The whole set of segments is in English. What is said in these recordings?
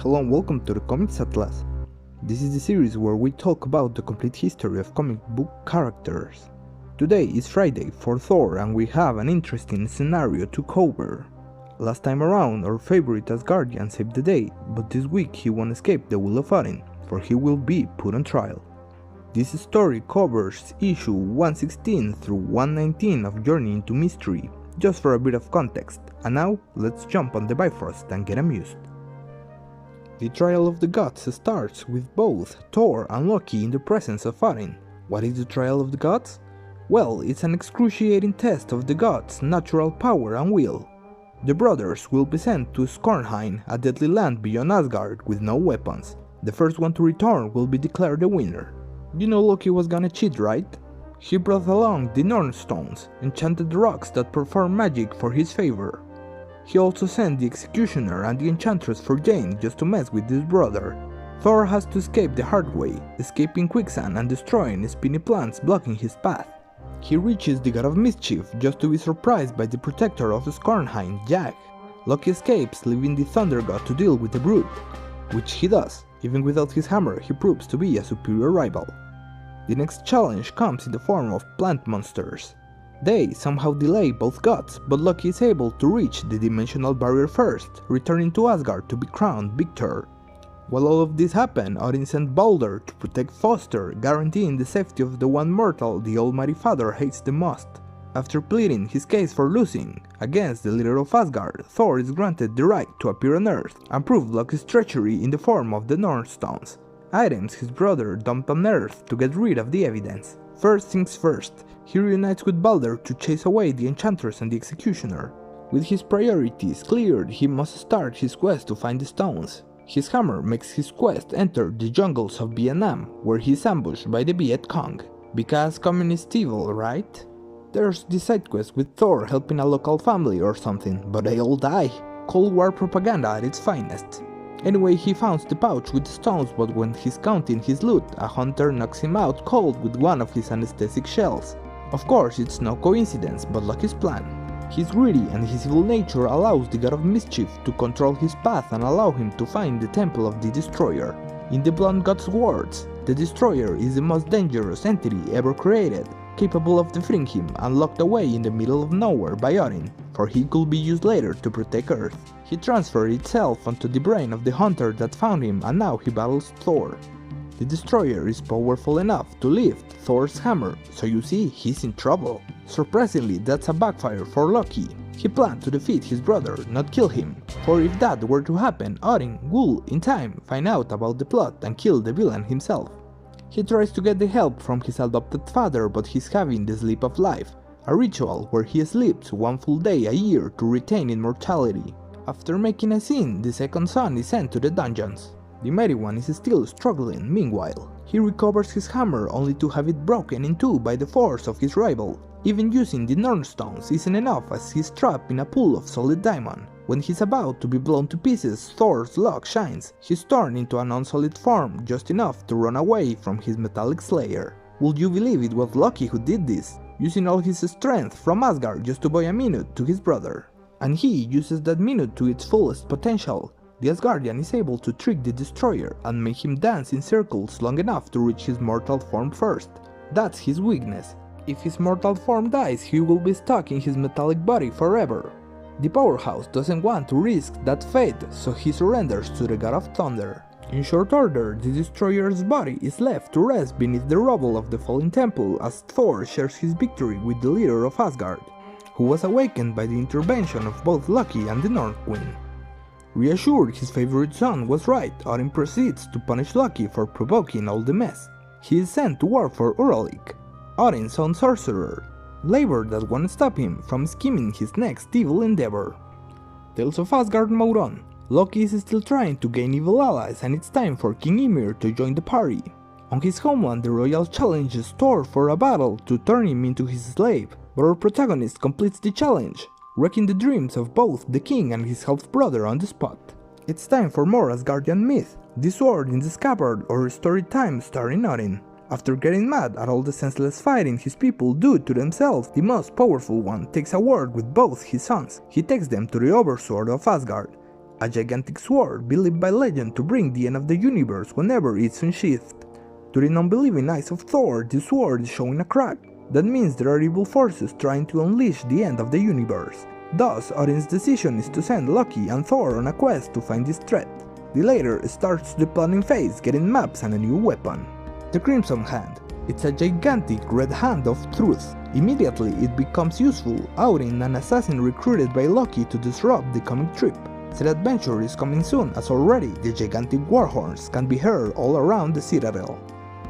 Hello and welcome to the Comics Atlas. This is the series where we talk about the complete history of comic book characters. Today is Friday for Thor and we have an interesting scenario to cover. Last time around our favorite Asgardian saved the day, but this week he won't escape the will of Odin, for he will be put on trial. This story covers issue 116 through 119 of Journey into Mystery, just for a bit of context, and now let's jump on the Bifrost and get amused. The trial of the gods starts with both Thor and Loki in the presence of Odin. What is the trial of the gods? Well, it's an excruciating test of the gods' natural power and will. The brothers will be sent to Skornheim, a deadly land beyond Asgard with no weapons. The first one to return will be declared the winner. You know Loki was gonna cheat, right? He brought along the Norn Stones, enchanted rocks that perform magic for his favor. He also sent the Executioner and the Enchantress for Jane just to mess with his brother. Thor has to escape the hard way, escaping quicksand and destroying spinny plants blocking his path. He reaches the God of Mischief just to be surprised by the protector of Skornheim, Jag. Loki escapes, leaving the Thunder God to deal with the Brute, which he does. Even without his hammer, he proves to be a superior rival. The next challenge comes in the form of plant monsters. They somehow delay both gods, but Loki is able to reach the dimensional barrier first, returning to Asgard to be crowned victor. While all of this happened, Odin sent Balder to protect Foster, guaranteeing the safety of the one mortal the Almighty Father hates the most. After pleading his case for losing against the leader of Asgard, Thor is granted the right to appear on Earth and prove Loki's treachery in the form of the Norn Stones, items his brother dumped on Earth to get rid of the evidence. First things first, he reunites with Balder to chase away the Enchantress and the Executioner. With his priorities cleared, he must start his quest to find the stones. His hammer makes his quest enter the jungles of Vietnam, where he is ambushed by the Viet Cong. Because communist evil, right? There's the side quest with Thor helping a local family or something, but they all die. Cold War propaganda at its finest. Anyway, he finds the pouch with the stones, but when he's counting his loot, a hunter knocks him out cold with one of his anesthetic shells. Of course, it's no coincidence, but Loki's plan. He's greedy and his evil nature allows the God of Mischief to control his path and allow him to find the Temple of the Destroyer. In the Blonde God's words, the Destroyer is the most dangerous entity ever created, capable of defeating him and locked away in the middle of nowhere by Odin, for he could be used later to protect Earth. He transferred itself onto the brain of the hunter that found him and now he battles Thor. The Destroyer is powerful enough to lift Thor's hammer, so you see, he's in trouble. Surprisingly, that's a backfire for Loki. He planned to defeat his brother, not kill him, for if that were to happen, Odin will, in time, find out about the plot and kill the villain himself. He tries to get the help from his adopted father, but he's having the Sleep of Life, a ritual where he sleeps one full day a year to retain immortality. After making a scene, the second son is sent to the dungeons. The Mighty One is still struggling meanwhile. He recovers his hammer only to have it broken in two by the force of his rival. Even using the Norn Stones isn't enough as he's trapped in a pool of solid diamond. When he's about to be blown to pieces, Thor's luck shines. He's turned into an unsolid form, just enough to run away from his metallic slayer. Would you believe it was Loki who did this? Using all his strength from Asgard just to buy a minute to his brother. And he uses that minute to its fullest potential. The Asgardian is able to trick the Destroyer and make him dance in circles long enough to reach his mortal form first. That's his weakness. If his mortal form dies, he will be stuck in his metallic body forever. The powerhouse doesn't want to risk that fate, so he surrenders to the God of Thunder. In short order, the Destroyer's body is left to rest beneath the rubble of the fallen temple as Thor shares his victory with the leader of Asgard, who was awakened by the intervention of both Loki and the North Queen. Reassured his favorite son was right, Odin proceeds to punish Loki for provoking all the mess. He is sent to war for Uralik, Odin's own sorcerer, labor that won't stop him from scheming his next evil endeavor. Tales of Asgard mode on. Loki is still trying to gain evil allies and it's time for King Ymir to join the party. On his homeland, the royal challenges Thor for a battle to turn him into his slave, but our protagonist completes the challenge, wrecking the dreams of both the king and his half-brother on the spot. It's time for more Asgardian myth, the sword in the scabbard or story time starring Odin. After getting mad at all the senseless fighting his people do to themselves, the most powerful one takes a word with both his sons. He takes them to the Oversword of Asgard. a gigantic sword believed by legend to bring the end of the universe whenever it's unsheathed. To the unbelieving eyes of Thor, this sword is showing a crack. That means there are evil forces trying to unleash the end of the universe. Thus, Odin's decision is to send Loki and Thor on a quest to find this threat. The latter starts the planning phase, getting maps and a new weapon. The Crimson Hand. It's a gigantic red hand of truth. Immediately it becomes useful, Odin, an assassin recruited by Loki to disrupt the coming trip. Said adventure is coming soon, as already the gigantic war horns can be heard all around the citadel.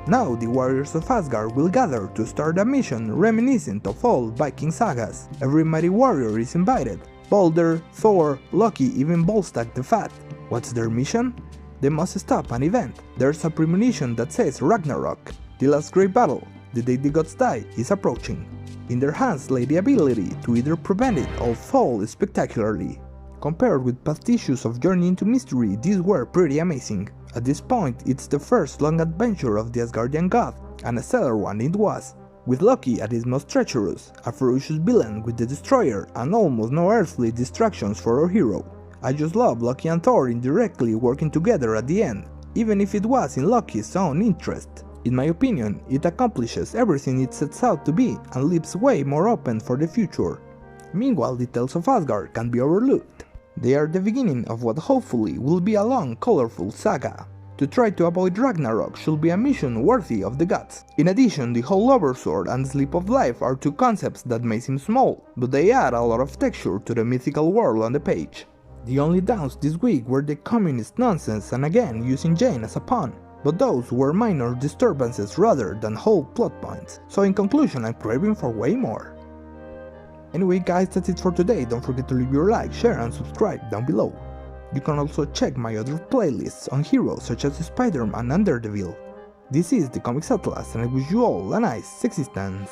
Now the warriors of Asgard will gather to start a mission reminiscent of old Viking sagas. Every mighty warrior is invited. Balder, Thor, Loki, even Volstagg the Fat. What's their mission? They must stop an event. There's a premonition that says Ragnarok. The last great battle, the day the gods die, is approaching. In their hands lay the ability to either prevent it or fall spectacularly. Compared with past issues of Journey into Mystery, these were pretty amazing. At this point, it's the first long adventure of the Asgardian god, and a stellar one it was, with Loki at his most treacherous, a ferocious villain with the Destroyer and almost no earthly distractions for our hero. I just love Loki and Thor indirectly working together at the end, even if it was in Loki's own interest. In my opinion, it accomplishes everything it sets out to be and leaves way more open for the future. Meanwhile, the Tales of Asgard can be overlooked. They are the beginning of what hopefully will be a long, colorful saga. To try to avoid Ragnarok should be a mission worthy of the gods. In addition, the whole Oversword and Sleep of Life are two concepts that may seem small, but they add a lot of texture to the mythical world on the page. The only downs this week were the communist nonsense and again using Jane as a pawn, but those were minor disturbances rather than whole plot points, so in conclusion I'm craving for way more. Anyway guys, that's it for today. Don't forget to leave your like, share and subscribe down below. You can also check my other playlists on heroes such as Spider-Man and Daredevil. This is the Comics Atlas and I wish you all a nice existence.